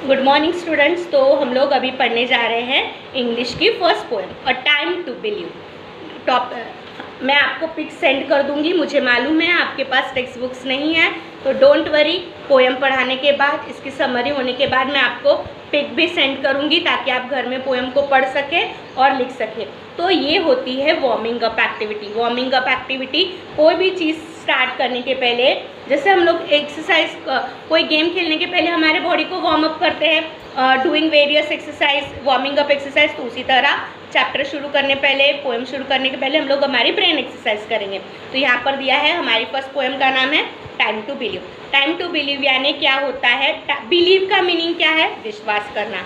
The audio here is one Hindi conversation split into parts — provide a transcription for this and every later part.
Good morning students. तो हम लोग अभी पढ़ने जा रहे हैं इंग्लिश की first poem a time to believe. मैं आपको पिक सेंड कर दूंगी। मुझे मालूम है आपके पास टेक्स्ट बुक्स नहीं है, तो डोंट वरी। पोएम पढ़ाने के बाद, इसकी समरी होने के बाद मैं आपको पिक भी सेंड करूंगी ताकि आप घर में पोएम को पढ़ सकें और लिख सकें। तो ये होती है warming up activity. Warming up activity कोई भी चीज़ स्टार्ट करने के पहले, जैसे हम लोग एक्सरसाइज, कोई गेम खेलने के पहले हमारे बॉडी को वार्म अप करते हैं doing various exercise, warming up exercise. तो उसी तरह चैप्टर शुरू करने पहले, पोएम शुरू करने के पहले हम लोग हमारी ब्रेन एक्सरसाइज करेंगे। तो यहाँ पर दिया है, हमारी फर्स्ट पोएम का नाम है time to believe. Time to believe यानी क्या होता है? बिलीव का मीनिंग क्या है? विश्वास करना।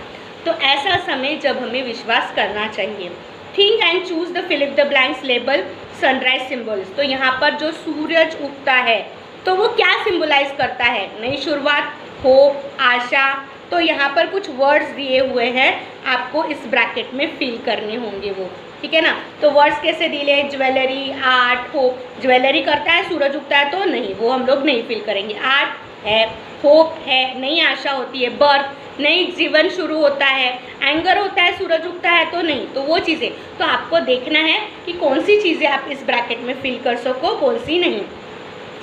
तो ऐसा समय जब हमें विश्वास करना चाहिए। Think and choose the fill in the blanks label sunrise symbols. तो यहाँ पर जो सूरज उगता है तो वो क्या सिंबलाइज करता है? नई शुरुआत, होप, आशा। तो यहाँ पर कुछ वर्ड्स दिए हुए हैं, आपको इस ब्रैकेट में फिल करने होंगे वो, ठीक है ना। तो वर्ड्स कैसे दिए? Jewellery, art, hope. ज्वेलरी करता है, सूरज उगता है तो नहीं, वो हम लोग नहीं फिल करेंगे। आर्ट है, होप है, नई आशा होती है, बर्थ, नई जीवन शुरू होता है। एंगर होता है, सूरज उगता है तो नहीं, तो वो चीज़ें। तो आपको देखना है कि कौन सी चीज़ें आप इस ब्रैकेट में फिल कर सको, कौन सी नहीं।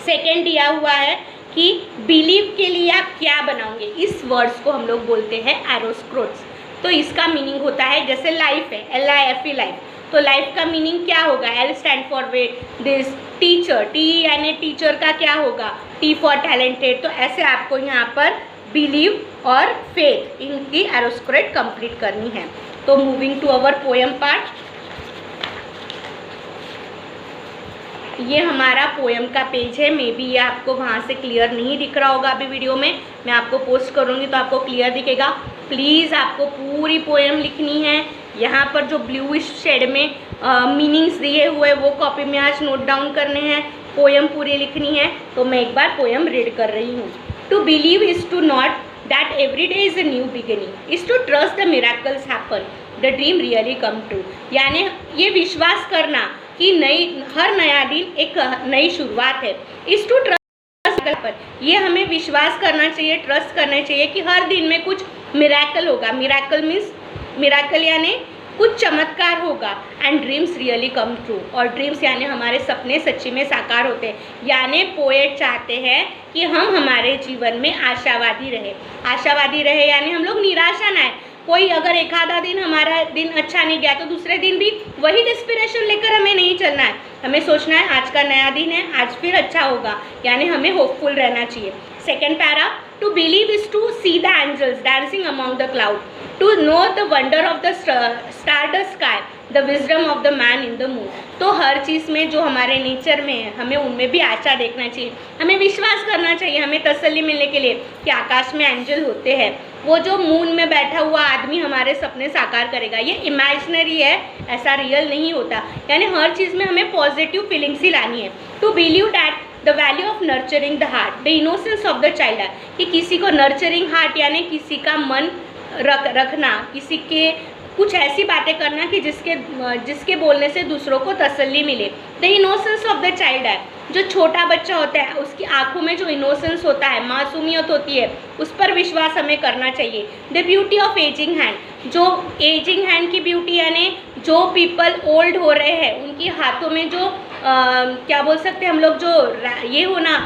सेकेंड दिया हुआ है कि बिलीव के लिए आप क्या बनाओगे। इस वर्ड्स को हम लोग बोलते हैं एरोस्क्रोट्स। तो इसका मीनिंग होता है, जैसे लाइफ है, LIFE लाइफ। तो लाइफ का मीनिंग क्या होगा? L stand for this. Teacher, T यानी टीचर का क्या होगा? T for talented. तो ऐसे आपको यहाँ पर बिलीव और फेथ, इनकी एरोस्क्रोट कंप्लीट करनी है। तो moving to our poem part, ये हमारा पोएम का पेज है। मे बी ये आपको वहाँ से क्लियर नहीं दिख रहा होगा अभी वीडियो में, मैं आपको पोस्ट करूँगी तो आपको क्लियर दिखेगा। प्लीज़ आपको पूरी पोएम लिखनी है। यहाँ पर जो ब्लूइश शेड में मीनिंग्स दिए हुए वो कॉपी में आज नोट डाउन करने हैं। पोएम पूरी लिखनी है। तो मैं एक बार पोएम रीड कर रही हूँ। To believe is to not that every day is a new beginning, is to trust the miracles happen, the dream really come true। यानी ये विश्वास करना कि हर नया दिन एक नई शुरुआत है। इस टू ट्रस्ट पर, ये हमें विश्वास करना चाहिए, ट्रस्ट करना चाहिए कि हर दिन में कुछ मिरेकल होगा। मिरेकल मीन्स, मिरेकल यानी कुछ चमत्कार होगा। And dreams really come true, और ड्रीम्स यानी हमारे सपने सच्ची में साकार होते हैं। यानी पोएट चाहते हैं कि हम हमारे जीवन में आशावादी रहे। आशावादी रहे यानी हम लोग निराशा ना है। कोई अगर एक आधा दिन हमारा दिन अच्छा नहीं गया तो दूसरे दिन भी वही डिस्पिरेशन लेकर हमें नहीं चलना है। हमें सोचना है आज का नया दिन है, आज फिर अच्छा होगा, यानी हमें होपफुल रहना चाहिए। Second para, to believe is to see the angels dancing among the cloud, to know the wonder of the stardust sky, the wisdom of the man in the moon. तो हर चीज़ में जो हमारे नेचर में है, हमें उनमें भी आशा देखना चाहिए, हमें विश्वास करना चाहिए। हमें तसल्ली मिलने के लिए कि आकाश में एंजल होते हैं। वो जो मून में बैठा हुआ आदमी हमारे सपने साकार करेगा, ये इमेजिनरी है, ऐसा रियल नहीं होता। यानी हर चीज़ में हमें पॉजिटिव फीलिंग्स ही लानी है। To believe that the value of nurturing the heart, the innocence of the child, कि किसी को नर्चरिंग हार्ट यानी किसी का मन रखना, किसी के कुछ ऐसी बातें करना कि जिसके बोलने से दूसरों को तसल्ली मिले। The innocence of the child है, जो छोटा बच्चा होता है उसकी आंखों में जो इनोसेंस होता है, मासूमियत होती है, उस पर विश्वास हमें करना चाहिए। The beauty of ageing hand, जो एजिंग हैंड की ब्यूटी यानी जो पीपल ओल्ड हो रहे हैं उनकी हाथों में जो क्या बोल सकते हैं हम लोग, जो ये होना,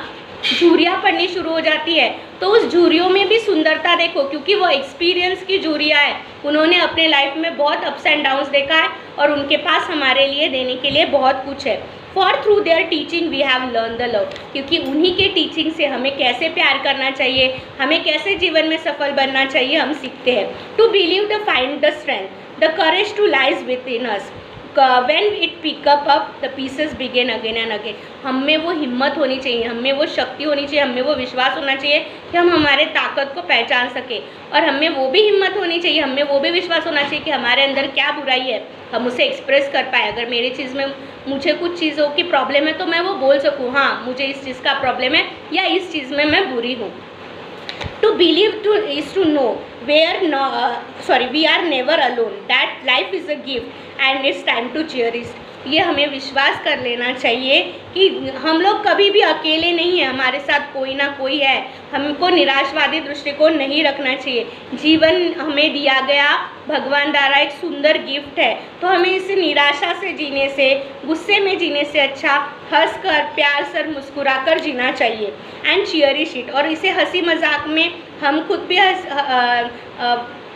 झुर्रियाँ पड़नी शुरू हो जाती है, तो उस झुर्रियों में भी सुंदरता देखो, क्योंकि वो एक्सपीरियंस की झुर्रियाँ है। उन्होंने अपने लाइफ में बहुत अप्स एंड डाउन्स देखा है और उनके पास हमारे लिए देने के लिए बहुत कुछ है। For through their teaching we have learn the love, क्योंकि उन्हीं के टीचिंग से हमें कैसे प्यार करना चाहिए, हमें कैसे जीवन में सफल बनना चाहिए, हम सीखते हैं। To believe the find the strength, the courage to lies within us, when it pick up the pieces begin again and again। हम में वो हिम्मत होनी चाहिए, हम में वो शक्ति होनी चाहिए, हम में वो विश्वास होना चाहिए कि हम हमारे ताकत को पहचान सके, और हम में वो भी हिम्मत होनी चाहिए, हम में वो भी विश्वास होना चाहिए कि हमारे अंदर क्या बुराई है, हम उसे एक्सप्रेस कर पाए। अगर मेरी चीज़ में, मुझे कुछ चीज़ों की प्रॉब्लम है तो मैं वो बोल सकूँ, हाँ मुझे इस चीज़ का प्रॉब्लम है या इस चीज़ में मैं बुरी हूँ। To believe is to know we are never alone, that life is a gift and it's time to cherish। ये हमें विश्वास कर लेना चाहिए कि हम लोग कभी भी अकेले नहीं हैं, हमारे साथ कोई ना कोई है। हमको निराशवादी दृष्टिकोण नहीं रखना चाहिए। जीवन हमें दिया गया भगवान द्वारा एक सुंदर गिफ्ट है, तो हमें इसे निराशा से जीने से, गुस्से में जीने से अच्छा हंस कर, प्यार से, मुस्कुरा कर जीना चाहिए। एंड चेरिश इट, और इसे हंसी मजाक में हम खुद भी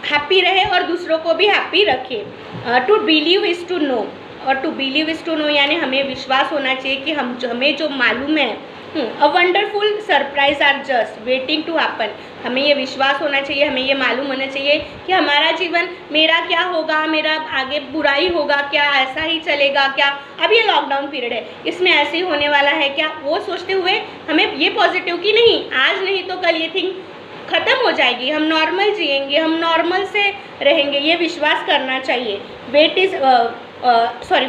हैप्पी रहे और दूसरों को भी हैप्पी रखें। To believe is to know, और to believe is to know यानी हमें विश्वास होना चाहिए कि हमें जो मालूम है, a wonderful surprise are just waiting to happen. हमें ये विश्वास होना चाहिए, हमें ये मालूम होना चाहिए कि हमारा जीवन, मेरा क्या होगा, मेरा आगे बुराई होगा क्या, ऐसा ही चलेगा क्या, अब ये लॉकडाउन पीरियड है, इसमें ऐसे ही होने वाला है क्या, वो सोचते हुए हमें ये पॉजिटिव कि नहीं, आज नहीं तो कल ये थिंग ख़त्म हो जाएगी, हम नॉर्मल जिएंगे, हम नॉर्मल से रहेंगे, ये विश्वास करना चाहिए।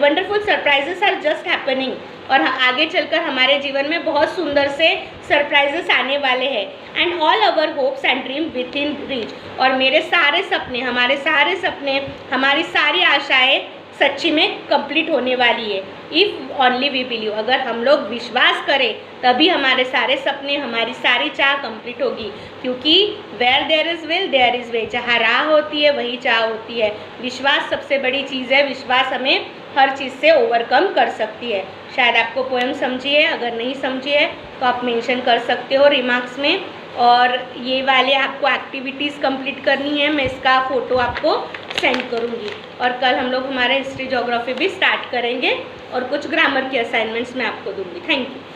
Wonderful surprises are just happening, और आगे चलकर हमारे जीवन में बहुत सुंदर से सरप्राइजेस आने वाले हैं। And all our hopes and dream with in reach, और मेरे सारे सपने, हमारे सारे सपने, हमारी सारी आशाएं सच्ची में कंप्लीट होने वाली है। इफ़ ओनली वी बिलीव, अगर हम लोग विश्वास करें तभी हमारे सारे सपने, हमारी सारी चाह कंप्लीट होगी, क्योंकि where there is will there is way, जहाँ राह होती है वही चाह होती है। विश्वास सबसे बड़ी चीज़ है, विश्वास हमें हर चीज़ से ओवरकम कर सकती है। शायद आपको पोएम समझी है, अगर नहीं समझी है तो आप मेंशन कर सकते हो रिमार्क्स में। और ये वाले आपको एक्टिविटीज़ कंप्लीट करनी है, मैं इसका फ़ोटो आपको सेंड करूँगी। और कल हम लोग हमारा हिस्ट्री ज्योग्राफी भी स्टार्ट करेंगे और कुछ ग्रामर की असाइनमेंट्स मैं आपको दूँगी। Thank you.